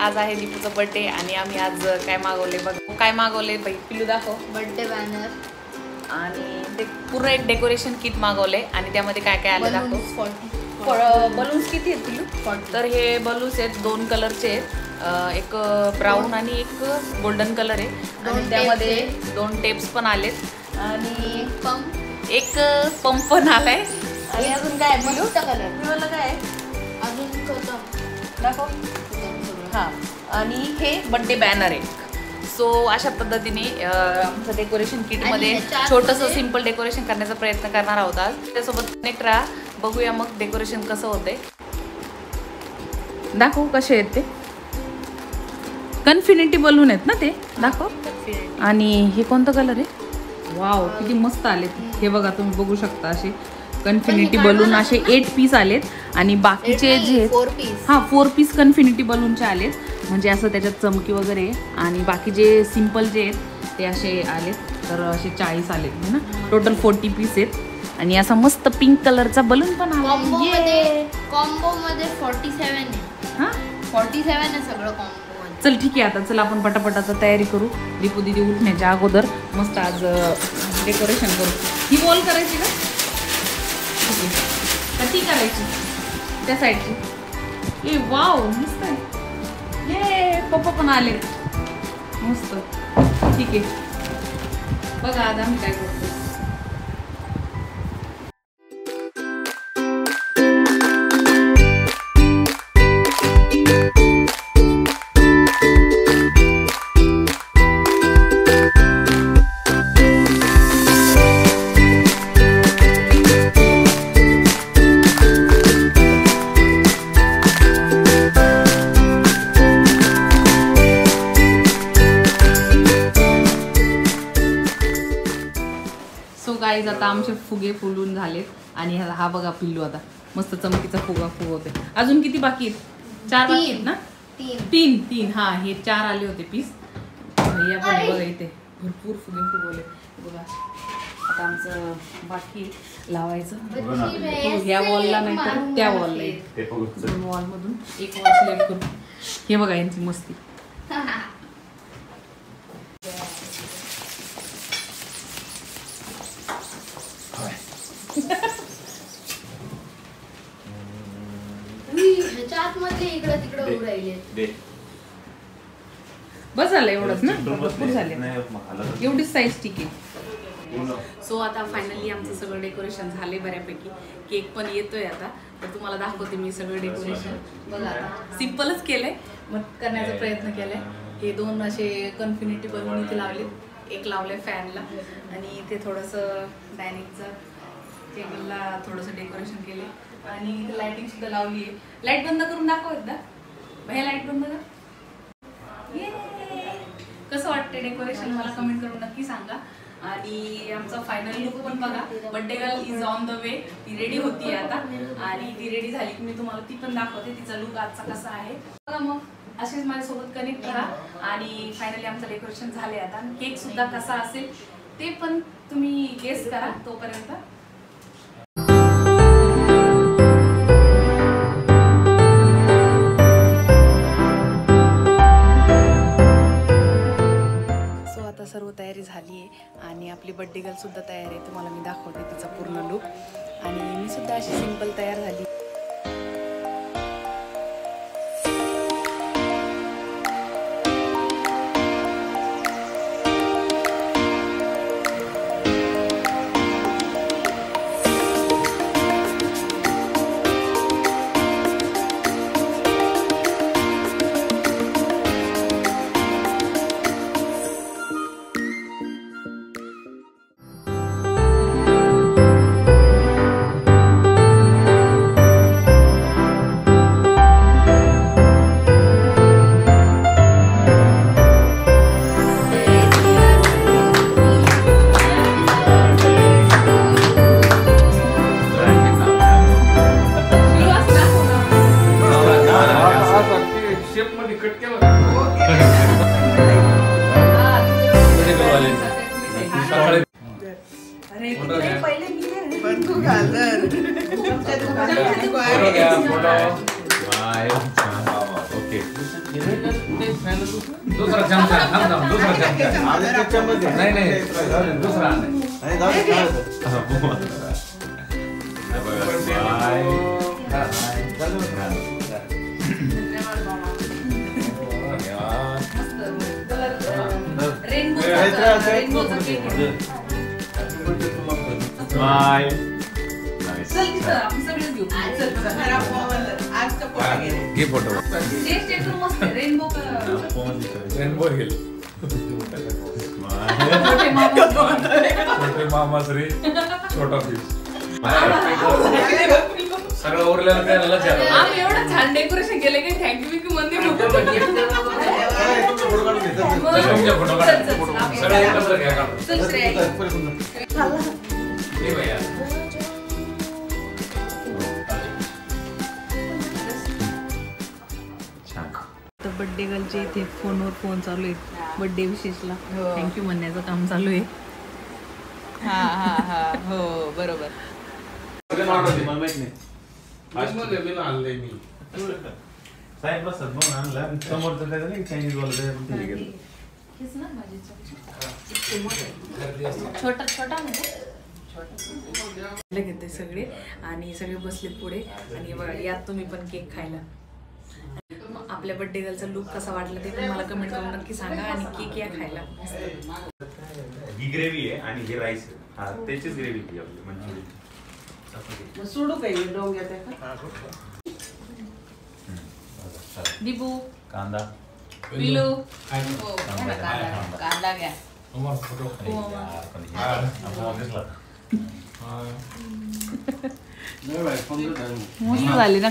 आज आहे दीपूचा बर्थडे आणि आम्ही आज काय मागवले बघ. काय मागवले बाई पिल्लू दाखव. बर्थडे बॅनर आणि ते पूर्ण एक डेकोरेशन किट मागवले आणि त्यामध्ये काय काय आलं दाखव. बलून्स किती आहेत पिल्लू? तर हे बलून्स आहेत 2 कलरचे आहेत, एक ब्राऊन आणि एक गोल्डन कलर आहे आणि त्यामध्ये 2 टेप्स पण आलेत आणि एक पंप पण आलाय आणि अजून काय पिल्लू कलर काय अजून दाखव. हां आणि हे बर्थडे बॅनर आहे. सो अशा पद्धतीने आमचं डेकोरेशन किटमध्ये छोटंसं सिम्पल डेकोरेशन करण्याचा प्रयत्न करणार आहोत आज. त्यासोबत कनेक्ट राहा, बघूया मग डेकोरेशन कसं होतंय. दाखवू कसे आहेत ते. कन्फिनिटी बलून आहेत ना ते, दाखव. आणि हे कोणतं कलर आहे? वाव किती मस्त आलेत. हे बघा तुम्ही बघू शकता असे कन्फिनिटी बलून असे 8 पीस आलेत आणि बाकीचे जे 4 पीस कन्फिनिटी बलूनचे आलेत. म्हणजे असं त्याच्यात चमकी वगैरे आणि बाकी जे सिम्पल जे आहेत ते असे आलेत. तर असे 40 आलेत ना, टोटल 40 पीस आहेत. आणि असा मस्त पिंक कलरचा बलून पण आला. कॉम्बो मध्ये 47 आहे. हां 47 आहे सगळं कॉम्बो. चल ठीक आहे, आता चल आपण पटापटाचा तयारी करू. दीपू दीदी उठण्याच्या अगोदर मस्त आज डेकोरेशन करू. ही वॉल करायची का? ती करायची त्या साईडची. ए वाव मस्त आहे. ये पप्पा पण आले मस्त. ठीक आहे बघा आज आम्ही काय करतो. गाईज आता आमचे फुगे फुलून झालेत आणि हा बघा पिल्लू आता मस्त चमकीचा फुगा फुगवते. अजून किती बाकी आहेत? 4 बाकी आहेत ना? 3 हा हे 4 आले होते पीस. या पण बघा इथे भरपूर फुगे फुगवले बघा. आता आमचं बाकी लावायचं ह्या वॉलला नाही तर त्या वॉलला. 2 वॉलमधून एक वॉल सिलेक्ट करू. हे बघा यांची मस्ती. बस झालं एवढंच ना, भरपूर झाले. एवढीच साईज ठीक आहे. सो आता फायनली आमचं सगळं डेकोरेशन झाले बऱ्यापैकी. केक पण येतोय आता, तर तुम्हाला दाखवते मी सगळं डेकोरेशन. बघा आता सिम्पलच केलंय, मग करण्याचा प्रयत्न केलाय. हे 2 असे कन्फिनिटी बलून इथे लावले, एक लावले फॅनला आणि इथे थोडंसं डायनिंगचं टेबलला थोडंसं डेकोरेशन केले आणि इथे लाइटिंग सुद्धा लावली आहे. लाईट बंद करून दाखव एकदा. हे लाईट बंद कर. कसं वाटते डेकोरेशन मला कमेंट करून नक्की सांगा. आणि आमचा फायनल लुक पण बघा. Birthday girl is on the way. ती रेडी होती आता आणि ती रेडी झाली की मी तुम्हाला ती पण दाखवते तिचा लुक आजचा कसा आहे बघा. मग असेच माझ्यासोबत कनेक्ट राहा. आणि फायनली आमचं डेकोरेशन झाले आता. केक सुद्धा कसा असेल ते पण तुम्ही गेस करा तोपर्यंत. सर्व तयारी झाली आहे आणि आपली बर्थडे गर्ल सुद्धा तयार आहे. तुम्हाला मी दाखवते तिचा पूर्ण लुक. आणि मी सुद्धा अशी सिंपल तयार झाली. Okay. दुसरा चमचा दुसरा चमचा नाही दुसरा घे फोटो रेनबो हिल छोटे मामा श्री छोटा पीस सगळं उरलेलं काय लक्षात आम्ही एवढं छान डेकोरेशन केलं की थँक्यू मी मंदिर तुमच्या फोटो काढा सगळं एकत्र घ्या काढा हे भैया बर्थडे गर्लचे इथे फोनवर फोन चालू आहे बर्थडे विशेषला थँक्यू म्हणण्याचं काम चालू आहे. हा हो बरोबर. छोटा छोटा घेते सगळे आणि सगळे बसले पुढे आणि यात तुम्ही पण केक खायला. आपल्या बर्थडे गर्लचा लुक कसा वाटला ते पण मला कमेंट करून नक्की सांगा आणि केक या खायला. ही ग्रेव्ही आहे आणि हे राईस आहे. हा त्याचीच ग्रेव्ही ती आपली मंचुरियन. सोडू काही डोंग्यात दीपू कांदा पिलू कांदा घ्या. मस्त झाली ना.